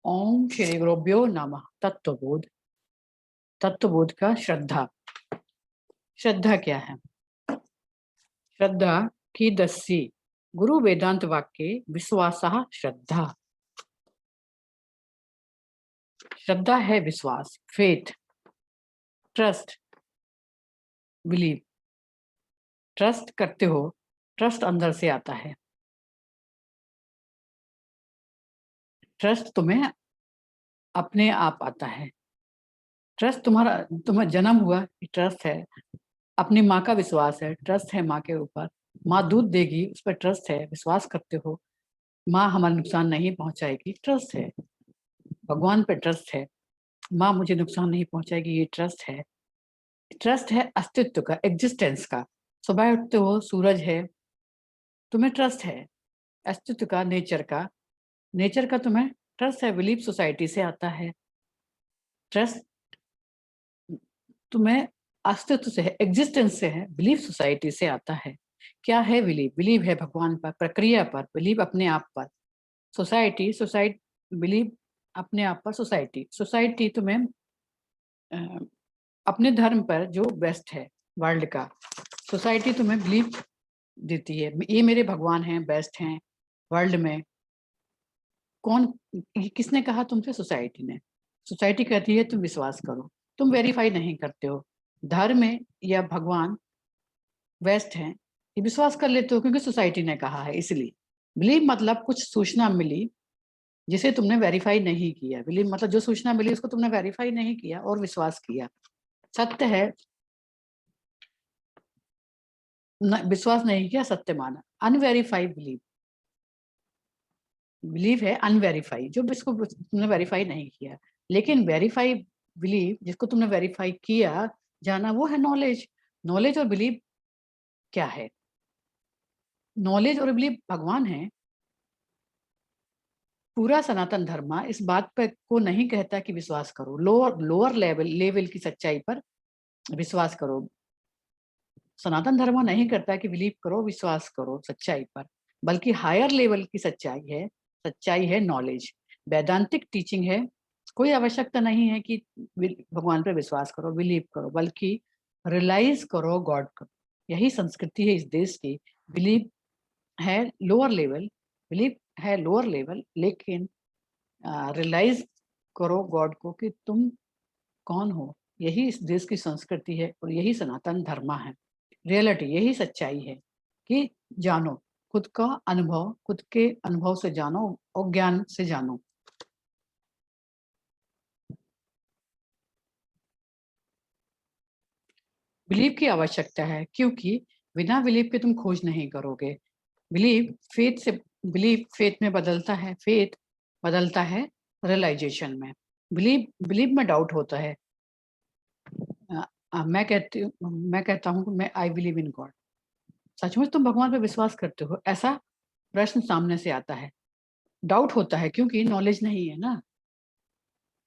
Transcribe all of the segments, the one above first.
ओम श्री गुरुभ्यो नमः। तत्वबोध। तत्वबोध का श्रद्धा। श्रद्धा क्या है? श्रद्धा की दस्सी गुरु वेदांत वाक्ये विश्वासः श्रद्धा। श्रद्धा है विश्वास, फेथ, ट्रस्ट, बिलीव। ट्रस्ट करते हो, ट्रस्ट अंदर से आता है। ट्रस्ट तुम्हें अपने आप आता है। ट्रस्ट तुम्हें जन्म हुआ, ट्रस्ट है। अपनी माँ का विश्वास है, ट्रस्ट है माँ के ऊपर। माँ दूध देगी, उस पर ट्रस्ट है, विश्वास करते हो। माँ हमारा नुकसान नहीं पहुंचाएगी, ट्रस्ट है। भगवान पे ट्रस्ट है, माँ मुझे नुकसान नहीं पहुंचाएगी, ये ट्रस्ट है। ट्रस्ट है अस्तित्व का, एग्जिस्टेंस का। सुबह उठते हो, सूरज है, तुम्हें ट्रस्ट है अस्तित्व का, नेचर का तुम्हें ट्रस्ट है। बिलीफ सोसाइटी से आता है। ट्रस्ट तुम्हें अस्तित्व से है, एग्जिस्टेंस से है, बिलीफ सोसाइटी से आता है। क्या है बिलीव? बिलीव है भगवान पर, प्रक्रिया पर, बिलीव अपने आप पर। सोसाइटी बिलीव अपने आप पर। सोसाइटी तुम्हें अपने धर्म पर जो बेस्ट है वर्ल्ड का, सोसाइटी तुम्हें बिलीव देती है, ये मेरे भगवान हैं, बेस्ट हैं वर्ल्ड में। कौन, किसने कहा तुमसे? सोसाइटी ने। सोसाइटी कहती है तुम विश्वास करो, तुम वेरीफाई नहीं करते हो। धर्म में या भगवान बेस्ट हैं, ये विश्वास कर लेते हो क्योंकि सोसाइटी ने कहा है, इसलिए। बिलीव मतलब कुछ सूचना मिली जिसे तुमने वेरीफाई नहीं किया। बिलीव मतलब जो सूचना मिली उसको तुमने वेरीफाई नहीं किया और विश्वास किया। सत्य है, विश्वास नहीं किया, सत्य माना। अनवेरीफाइड बिलीव, बिलीव है अनवेरीफाई, जो जिसको तुमने वेरीफाई नहीं किया। लेकिन वेरीफाई बिलीव, जिसको तुमने वेरीफाई किया, जाना, वो है नॉलेज। नॉलेज और बिलीव क्या है? नॉलेज और बिलीव भगवान है। पूरा सनातन धर्म इस बात पर को नहीं कहता कि विश्वास करो, लोअर लेवल की सच्चाई पर विश्वास करो। सनातन धर्म नहीं करता कि बिलीव करो, विश्वास करो सच्चाई पर, बल्कि हायर लेवल की सच्चाई है नॉलेज। वैदांतिक टीचिंग है, कोई आवश्यकता नहीं है कि भगवान पर विश्वास करो, बिलीव करो, बल्कि रियलाइज करो गॉड को। यही संस्कृति है इस देश की। बिलीव है लोअर लेवल, बिलीव है लोअर लेवल, लेकिन रियलाइज करो गॉड को कि तुम कौन हो। यही इस देश की संस्कृति है और यही सनातन धर्म है। रियलिटी यही सच्चाई है कि जानो खुद का अनुभव, खुद के अनुभव से जानो और ज्ञान से जानो। बिलीव की आवश्यकता है क्योंकि बिना बिलीव के तुम खोज नहीं करोगे। बिलीव फेथ से, बिलीव फेथ में बदलता है, फेथ बदलता है रियलाइजेशन में। बिलीव में डाउट होता है। मैं कहता हूँ कि मैं आई बिलीव इन गॉड। सचमुच तुम भगवान पर विश्वास करते हो? ऐसा प्रश्न सामने से आता है। डाउट होता है क्योंकि नॉलेज नहीं है ना।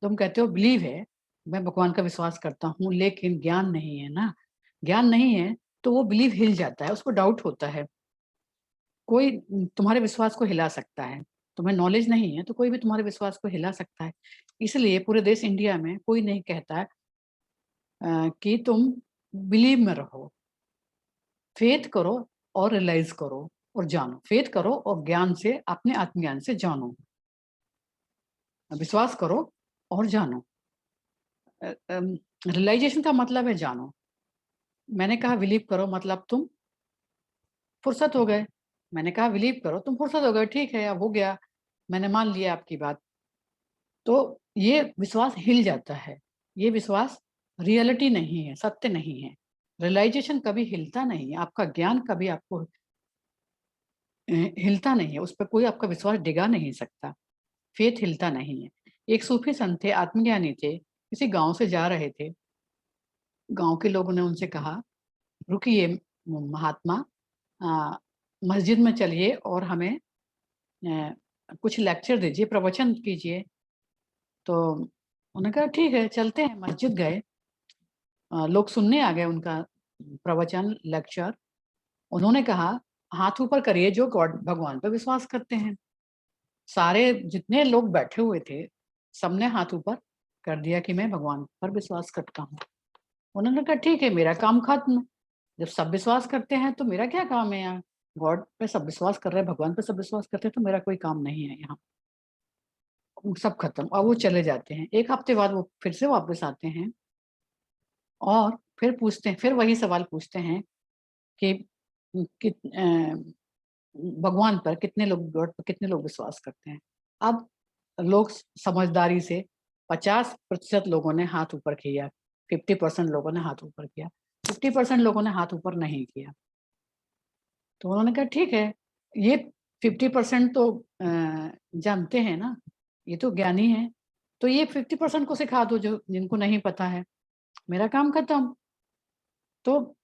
तुम कहते हो बिलीव है, मैं भगवान का विश्वास करता हूँ, लेकिन ज्ञान नहीं है ना। ज्ञान नहीं है तो वो बिलीव हिल जाता है, उसको डाउट होता है। कोई तुम्हारे विश्वास को हिला सकता है। तुम्हें नॉलेज नहीं है तो कोई भी तुम्हारे विश्वास को हिला सकता है। इसलिए पूरे देश इंडिया में कोई नहीं कहता है कि तुम बिलीव में रहो। फेथ करो और रियलाइज करो और जानो। फेथ करो और ज्ञान से, अपने आत्मज्ञान से जानो। विश्वास करो और जानो। रियलाइजेशन का मतलब है जानो। मैंने कहा बिलीव करो मतलब तुम फुर्सत हो गए। मैंने कहा बिलीव करो, तुम फुर्सत हो गए, ठीक है, अब हो गया, मैंने मान लिया आपकी बात। तो ये विश्वास हिल जाता है। ये विश्वास रियलिटी नहीं है, सत्य नहीं है। रियलाइजेशन कभी हिलता नहीं है, आपका ज्ञान कभी आपको हिलता नहीं है, उस पर कोई आपका विश्वास डिगा नहीं सकता। फेथ हिलता नहीं है। एक सूफी संत थे, आत्मज्ञानी थे, किसी गांव से जा रहे थे। गांव के लोगों ने उनसे कहा, रुकिए महात्मा, मस्जिद में चलिए और हमें कुछ लेक्चर दीजिए, प्रवचन कीजिए। तो उन्होंने कहा ठीक है, चलते हैं। मस्जिद गए, लोग सुनने आ गए उनका प्रवचन, लेक्चर। उन्होंने कहा हाथ ऊपर करिए जो गॉड, भगवान पर विश्वास करते हैं। सारे जितने लोग बैठे हुए थे सबने हाथ ऊपर कर दिया कि मैं भगवान पर विश्वास करता हूँ। उन्होंने कहा ठीक है, मेरा काम खत्म। जब सब विश्वास करते हैं तो मेरा क्या काम है यहाँ? गॉड पे सब विश्वास कर रहे हैं, भगवान पे सब विश्वास करते हैं, तो मेरा कोई काम नहीं है यहाँ। सब खत्म। और वो चले जाते हैं। 1 हफ्ते बाद वो फिर से वापस आते हैं और फिर पूछते हैं, फिर वही सवाल पूछते हैं कि भगवान पर कितने लोग, गॉड पर कितने लोग विश्वास करते हैं? अब लोग समझदारी से 50% लोगों ने हाथ ऊपर किया, 50% लोगों ने हाथ ऊपर किया, 50% लोगों ने हाथ ऊपर नहीं किया। तो उन्होंने कहा ठीक है, ये 50% तो जानते हैं ना, ये तो ज्ञानी है, तो ये 50% को सिखा दो जो जिनको नहीं पता है, मेरा काम खत्म। तो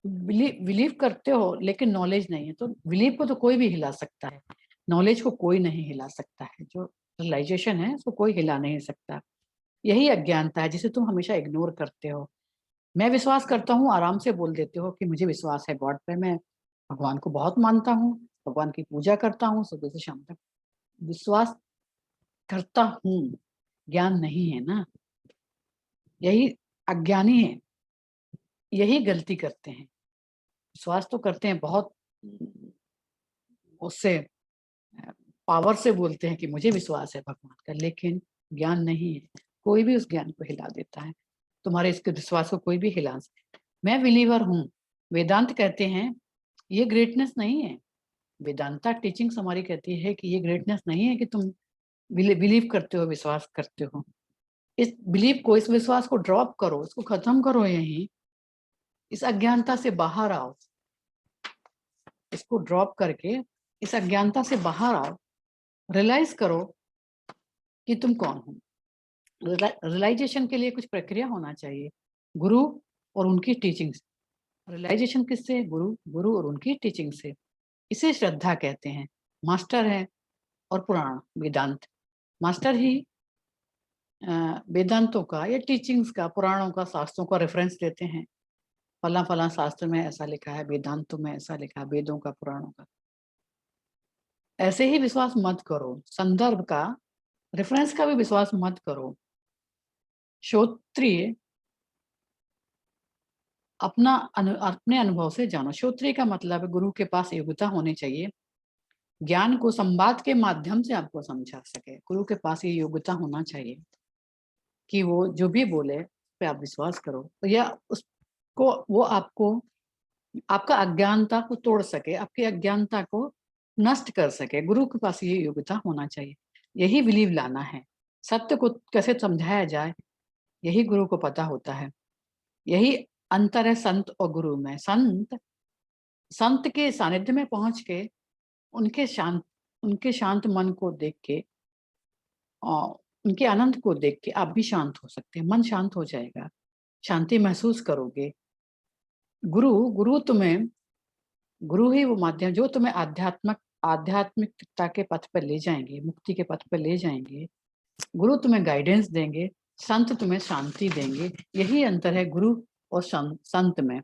बिलीव करते हो लेकिन नॉलेज नहीं है, तो बिलीव को तो कोई भी हिला सकता है, नॉलेज को कोई नहीं हिला सकता है। जो रियलाइजेशन है उसको कोई हिला नहीं सकता। यही अज्ञानता है जिसे तुम हमेशा इग्नोर करते हो। मैं विश्वास करता हूँ, आराम से बोल देते हो कि मुझे विश्वास है गॉड पे, मैं भगवान को बहुत मानता हूँ, भगवान की पूजा करता हूँ सुबह से शाम तक। विश्वास करता हूँ, ज्ञान नहीं है ना। यही अज्ञानी है, यही गलती करते हैं। विश्वास तो करते हैं, बहुत उससे पावर से बोलते हैं कि मुझे विश्वास है भगवान का, लेकिन ज्ञान नहीं है। कोई भी उस ज्ञान को हिला देता है, तुम्हारे इसके विश्वास को कोई भी हिला सकता है। मैं बिलीवर हूँ, वेदांत कहते हैं ये ग्रेटनेस नहीं है। वेदांता टीचिंग्स हमारी कहती है कि ये ग्रेटनेस नहीं है कि तुम बिलीव करते हो, विश्वास करते हो। इस बिलीव को, इस विश्वास को ड्रॉप करो, इसको खत्म करो। यही इस अज्ञानता से बाहर आओ, इसको ड्रॉप करके इस अज्ञानता से बाहर आओ। रियलाइज करो कि तुम कौन हो। रियलाइजेशन के लिए कुछ प्रक्रिया होना चाहिए, गुरु और उनकी टीचिंग से। रियलाइजेशन किससे? गुरु और उनकी टीचिंग से। इसे श्रद्धा कहते हैं। मास्टर है और पुराण वेदांत, मास्टर ही वेदांतों का या टीचिंग्स का, पुराणों का, शास्त्रों का रेफरेंस देते हैं। फला फला शास्त्र में ऐसा लिखा है, वेदांतों में ऐसा लिखा है, वेदों का, पुराणों का। ऐसे ही विश्वास मत करो, संदर्भ का, रेफरेंस का भी विश्वास मत करो। श्रोत्रिय अपने अनुभव से जानो। श्रोत्रिय का मतलब है गुरु के पास योग्यता होनी चाहिए, ज्ञान को संवाद के माध्यम से आपको समझा सके। गुरु के पास ये योग्यता होना चाहिए कि वो जो भी बोले उस पे आप विश्वास करो, या उसको वो आपको, आपका अज्ञानता को तोड़ सके, आपकी अज्ञानता को नष्ट कर सके। गुरु के पास ये योग्यता होना चाहिए। यही बिलीव लाना है। सत्य को कैसे समझाया जाए, यही गुरु को पता होता है। यही अंतर है संत और गुरु में। संत के सानिध्य में पहुंच के उनके शांत मन को देख के और उनके आनंद को देख के आप भी शांत हो सकते हैं। मन शांत हो जाएगा, शांति महसूस करोगे। गुरु ही वो माध्यम जो तुम्हें आध्यात्मिकता के पथ पर ले जाएंगे, मुक्ति के पथ पर ले जाएंगे। गुरु तुम्हें गाइडेंस देंगे, संत तुम्हें शांति देंगे। यही अंतर है गुरु और संत में।